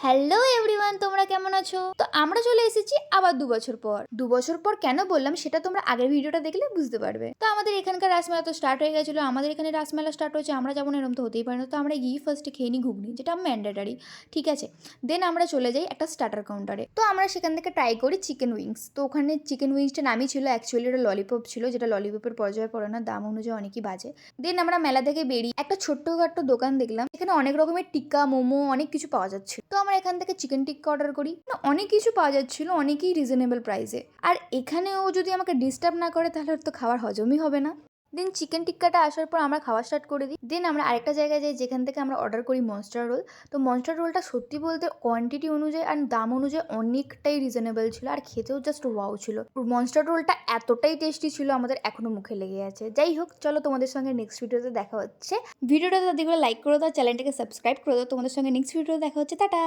Hello everyone, তোমরা কেমন আছো? তো আমরা চলে এসেছি আবার 2 বছর পর। 2 বছর পর কেন বললাম সেটা তোমরা আগের ভিডিওটা দেখলে বুঝতে পারবে। তো আমাদের এখানকার রাসমেলা তো স্টার্ট হয়ে গেছিলো। আমাদের এখানে রাসমেলা স্টার্ট হয়েছে, আমরা যাবো না এরকম তো হতেই পারে না। তো আমরা গিয়ে ফার্স্টে খেয়ে নিই ঘুগনি, যেটা ম্যান্ডেটারি, ঠিক আছে। দেন আমরা চলে যাই একটা স্টার্টার কাউন্টারে। তো আমরা সেখান থেকে ট্রাই করি চিকেন উইংস। তো ওখানে চিকেন উইংসটা নামই ছিল, অ্যাকচুয়ালি ওটা ললিপপ ছিল, যেটা ললিপপের পর্যায়ে পড়ে না, দাম অনুযায়ী অনেকই বাজে। দেন আমরা মেলা থেকে বেরিয়ে একটা ছোট্টখাট্টো দোকান দেখলাম, এখানে অনেক রকমের টিক্কা, মোমো, অনেক কিছু পাওয়া যাচ্ছে। তো আমরা এখান থেকে চিকেন টিক্কা অর্ডার করি। অনেক কিছু পাওয়া যাচ্ছিল, অনেকই রিজনেবল প্রাইসে। আর এখানেও যদি আমাকে ডিস্টার্ব না করে তাহলে তো খাবার হজমই হবে না। দেন চিকেন টিক্কাটা আসার পর আমরা খাওয়া স্টার্ট করে দিই। দেন আমরা আরেকটা জায়গায় যাই যেখান থেকে আমরা অর্ডার করি মনস্টার রোল। তো মনস্টার রোলটা সত্যি বলতে কোয়ান্টিটি অনুযায়ী আর দাম অনুযায়ী অনেকটাই রিজনেবল ছিল, আর খেতেও জাস্ট ওয়াও ছিল। মনস্টার রোলটা এতটাই টেস্টি ছিল, আমাদের এখনো মুখে লেগে আছে। যাই হোক, চলো তোমাদের সঙ্গে নেক্সট ভিডিওতে দেখা হচ্ছে। ভিডিওটা যদি লাইক করে দাও, চ্যানেলটাকে সাবস্ক্রাইব করে দাও। তোমাদের সঙ্গে নেক্সট ভিডিওতে দেখা হচ্ছে। টাটা।